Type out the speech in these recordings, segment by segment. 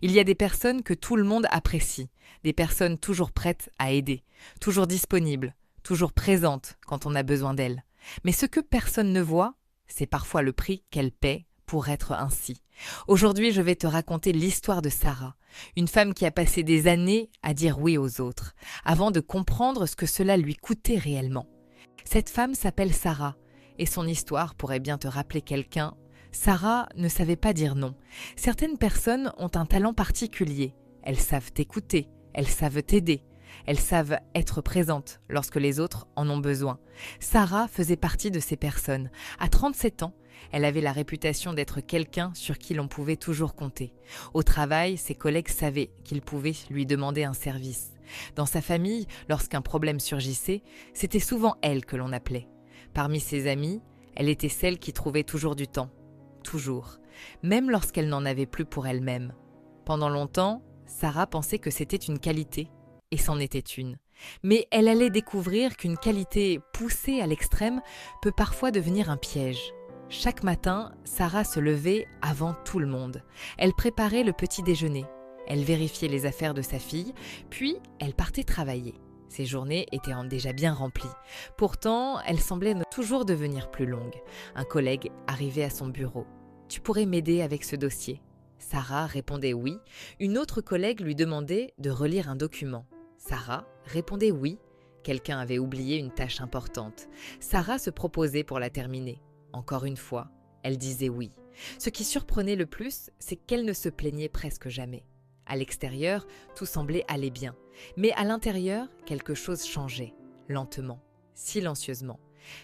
Il y a des personnes que tout le monde apprécie, des personnes toujours prêtes à aider, toujours disponibles, toujours présentes quand on a besoin d'elles. Mais ce que personne ne voit, c'est parfois le prix qu'elles paient pour être ainsi. Aujourd'hui, je vais te raconter l'histoire de Sarah, une femme qui a passé des années à dire oui aux autres, avant de comprendre ce que cela lui coûtait réellement. Cette femme s'appelle Sarah, et son histoire pourrait bien te rappeler quelqu'un. Sarah ne savait pas dire non. Certaines personnes ont un talent particulier. Elles savent t'écouter, elles savent t'aider, elles savent être présentes lorsque les autres en ont besoin. Sarah faisait partie de ces personnes. À 37 ans, elle avait la réputation d'être quelqu'un sur qui l'on pouvait toujours compter. Au travail, ses collègues savaient qu'ils pouvaient lui demander un service. Dans sa famille, lorsqu'un problème surgissait, c'était souvent elle que l'on appelait. Parmi ses amies, elle était celle qui trouvait toujours du temps. Toujours. Même lorsqu'elle n'en avait plus pour elle-même. Pendant longtemps, Sarah pensait que c'était une qualité, et c'en était une. Mais elle allait découvrir qu'une qualité poussée à l'extrême peut parfois devenir un piège. Chaque matin, Sarah se levait avant tout le monde. Elle préparait le petit déjeuner. Elle vérifiait les affaires de sa fille, puis elle partait travailler. Ses journées étaient déjà bien remplies. Pourtant, elle semblait toujours devenir plus longue. Un collègue arrivait à son bureau. « Tu pourrais m'aider avec ce dossier ?» Sarah répondait oui. Une autre collègue lui demandait de relire un document. Sarah répondait oui. Quelqu'un avait oublié une tâche importante. Sarah se proposait pour la terminer. Encore une fois, elle disait oui. Ce qui surprenait le plus, c'est qu'elle ne se plaignait presque jamais. À l'extérieur, tout semblait aller bien. Mais à l'intérieur, quelque chose changeait, lentement, silencieusement.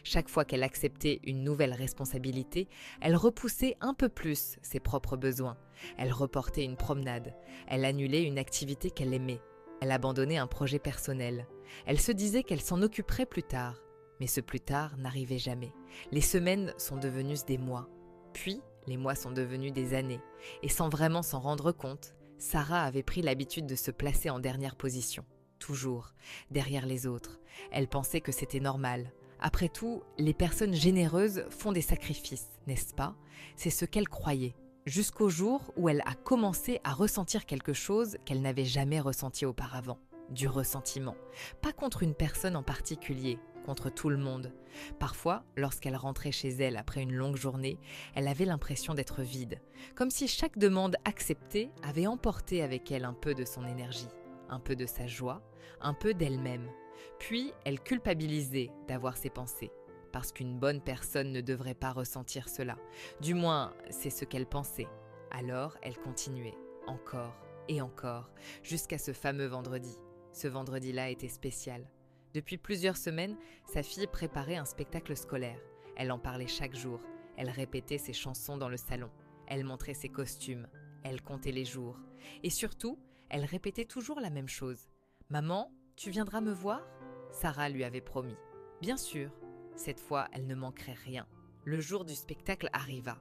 Chaque fois qu'elle acceptait une nouvelle responsabilité, elle repoussait un peu plus ses propres besoins. Elle reportait une promenade. Elle annulait une activité qu'elle aimait. Elle abandonnait un projet personnel. Elle se disait qu'elle s'en occuperait plus tard. Mais ce plus tard n'arrivait jamais. Les semaines sont devenues des mois. Puis, les mois sont devenus des années. Et sans vraiment s'en rendre compte, Sarah avait pris l'habitude de se placer en dernière position. Toujours, derrière les autres. Elle pensait que c'était normal. Après tout, les personnes généreuses font des sacrifices, n'est-ce pas? C'est ce qu'elle croyait. Jusqu'au jour où elle a commencé à ressentir quelque chose qu'elle n'avait jamais ressenti auparavant. Du ressentiment. Pas contre une personne en particulier, contre tout le monde. Parfois, lorsqu'elle rentrait chez elle après une longue journée, elle avait l'impression d'être vide, comme si chaque demande acceptée avait emporté avec elle un peu de son énergie, un peu de sa joie, un peu d'elle-même. Puis, elle culpabilisait d'avoir ces pensées, parce qu'une bonne personne ne devrait pas ressentir cela. Du moins, c'est ce qu'elle pensait. Alors, elle continuait, encore et encore, jusqu'à ce fameux vendredi. Ce vendredi-là était spécial. Depuis plusieurs semaines, sa fille préparait un spectacle scolaire. Elle en parlait chaque jour. Elle répétait ses chansons dans le salon. Elle montrait ses costumes. Elle comptait les jours. Et surtout, elle répétait toujours la même chose. « Maman, tu viendras me voir ?» Sarah lui avait promis. Bien sûr, cette fois, elle ne manquerait rien. Le jour du spectacle arriva.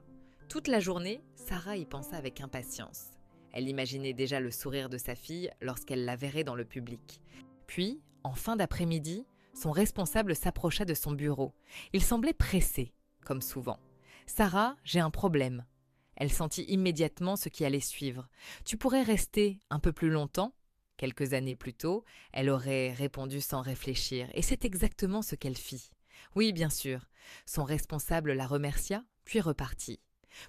Toute la journée, Sarah y pensa avec impatience. Elle imaginait déjà le sourire de sa fille lorsqu'elle la verrait dans le public. Puis, en fin d'après-midi, son responsable s'approcha de son bureau. Il semblait pressé, comme souvent. « Sarah, j'ai un problème. » Elle sentit immédiatement ce qui allait suivre. « Tu pourrais rester un peu plus longtemps ?» Quelques années plus tôt, elle aurait répondu sans réfléchir, et c'est exactement ce qu'elle fit. Oui, bien sûr. Son responsable la remercia, puis repartit.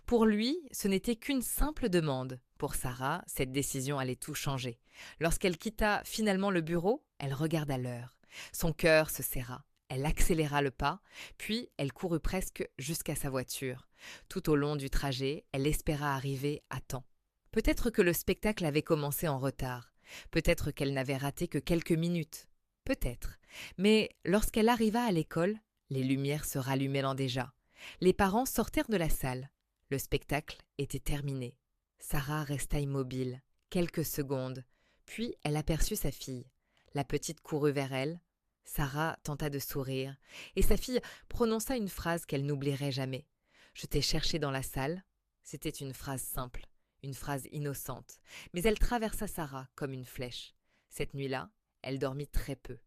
Pour lui, ce n'était qu'une simple demande. Pour Sarah, cette décision allait tout changer. Lorsqu'elle quitta finalement le bureau, elle regarda l'heure. Son cœur se serra. Elle accéléra le pas, puis elle courut presque jusqu'à sa voiture. Tout au long du trajet, elle espéra arriver à temps. Peut-être que le spectacle avait commencé en retard. Peut-être qu'elle n'avait raté que quelques minutes. Peut-être. Mais lorsqu'elle arriva à l'école, les lumières se rallumaient déjà. Les parents sortirent de la salle. Le spectacle était terminé. Sarah resta immobile, quelques secondes, puis elle aperçut sa fille. La petite courut vers elle. Sarah tenta de sourire, et sa fille prononça une phrase qu'elle n'oublierait jamais. « Je t'ai cherché dans la salle ». C'était une phrase simple, une phrase innocente, mais elle traversa Sarah comme une flèche. Cette nuit-là, elle dormit très peu.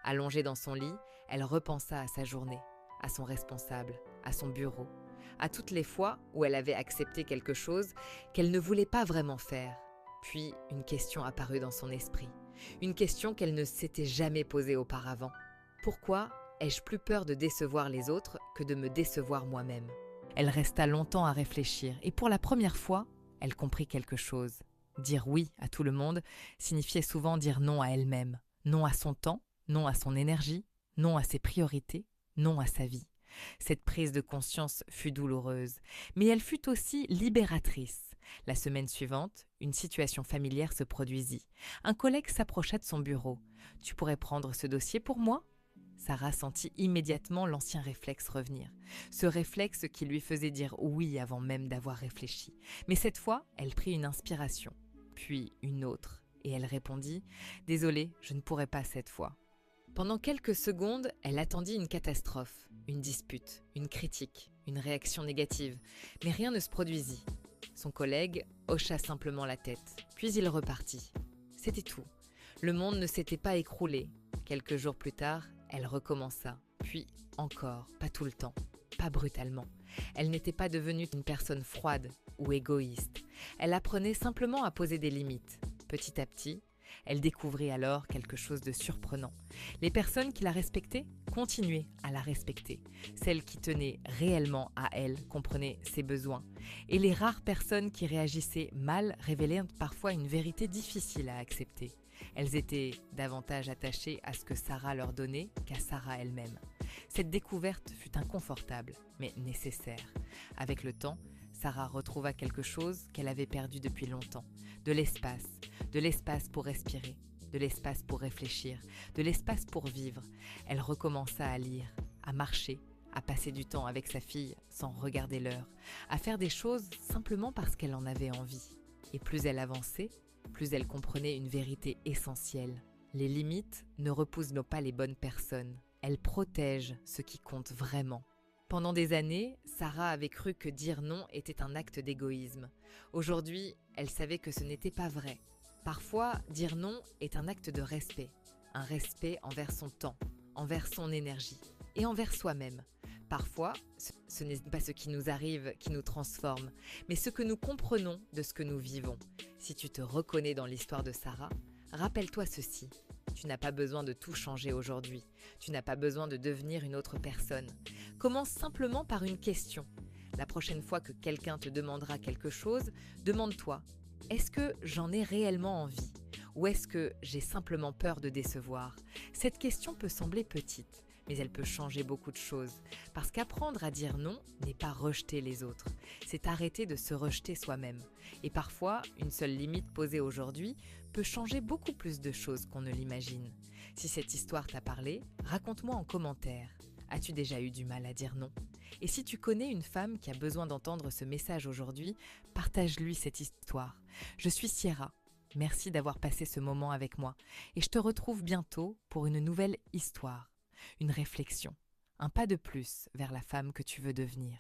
Allongée dans son lit, elle repensa à sa journée, à son responsable, à son bureau, à toutes les fois où elle avait accepté quelque chose qu'elle ne voulait pas vraiment faire. Puis une question apparut dans son esprit. Une question qu'elle ne s'était jamais posée auparavant. Pourquoi ai-je plus peur de décevoir les autres que de me décevoir moi-même? Elle resta longtemps à réfléchir et pour la première fois, elle comprit quelque chose. Dire oui à tout le monde signifiait souvent dire non à elle-même. Non à son temps, non à son énergie, non à ses priorités, non à sa vie. Cette prise de conscience fut douloureuse, mais elle fut aussi libératrice. La semaine suivante, une situation familière se produisit. Un collègue s'approcha de son bureau. « Tu pourrais prendre ce dossier pour moi ?» Sarah sentit immédiatement l'ancien réflexe revenir. Ce réflexe qui lui faisait dire oui avant même d'avoir réfléchi. Mais cette fois, elle prit une inspiration, puis une autre, et elle répondit « Désolée, je ne pourrai pas cette fois. » Pendant quelques secondes, elle attendit une catastrophe, une dispute, une critique, une réaction négative, mais rien ne se produisit. Son collègue hocha simplement la tête, puis il repartit. C'était tout. Le monde ne s'était pas écroulé. Quelques jours plus tard, elle recommença, puis encore, pas tout le temps, pas brutalement. Elle n'était pas devenue une personne froide ou égoïste. Elle apprenait simplement à poser des limites. Petit à petit, elle découvrit alors quelque chose de surprenant. Les personnes qui la respectaient continuaient à la respecter. Celles qui tenaient réellement à elle comprenaient ses besoins. Et les rares personnes qui réagissaient mal révélaient parfois une vérité difficile à accepter. Elles étaient davantage attachées à ce que Sarah leur donnait qu'à Sarah elle-même. Cette découverte fut inconfortable, mais nécessaire. Avec le temps, Sarah retrouva quelque chose qu'elle avait perdu depuis longtemps. De l'espace pour respirer, de l'espace pour réfléchir, de l'espace pour vivre. Elle recommença à lire, à marcher, à passer du temps avec sa fille sans regarder l'heure, à faire des choses simplement parce qu'elle en avait envie. Et plus elle avançait, plus elle comprenait une vérité essentielle. Les limites ne repoussent pas les bonnes personnes, elles protègent ce qui compte vraiment. Pendant des années, Sarah avait cru que dire non était un acte d'égoïsme. Aujourd'hui, elle savait que ce n'était pas vrai. Parfois, dire non est un acte de respect. Un respect envers son temps, envers son énergie et envers soi-même. Parfois, ce n'est pas ce qui nous arrive qui nous transforme, mais ce que nous comprenons de ce que nous vivons. Si tu te reconnais dans l'histoire de Sarah, rappelle-toi ceci. Tu n'as pas besoin de tout changer aujourd'hui. Tu n'as pas besoin de devenir une autre personne. Commence simplement par une question. La prochaine fois que quelqu'un te demandera quelque chose, demande-toi, est-ce que j'en ai réellement envie? Ou est-ce que j'ai simplement peur de décevoir? Cette question peut sembler petite, mais elle peut changer beaucoup de choses. Parce qu'apprendre à dire non n'est pas rejeter les autres, c'est arrêter de se rejeter soi-même. Et parfois, une seule limite posée aujourd'hui peut changer beaucoup plus de choses qu'on ne l'imagine. Si cette histoire t'a parlé, raconte-moi en commentaire. As-tu déjà eu du mal à dire non? Et si tu connais une femme qui a besoin d'entendre ce message aujourd'hui, partage-lui cette histoire. Je suis Sierra. Merci d'avoir passé ce moment avec moi. Et je te retrouve bientôt pour une nouvelle histoire, une réflexion, un pas de plus vers la femme que tu veux devenir.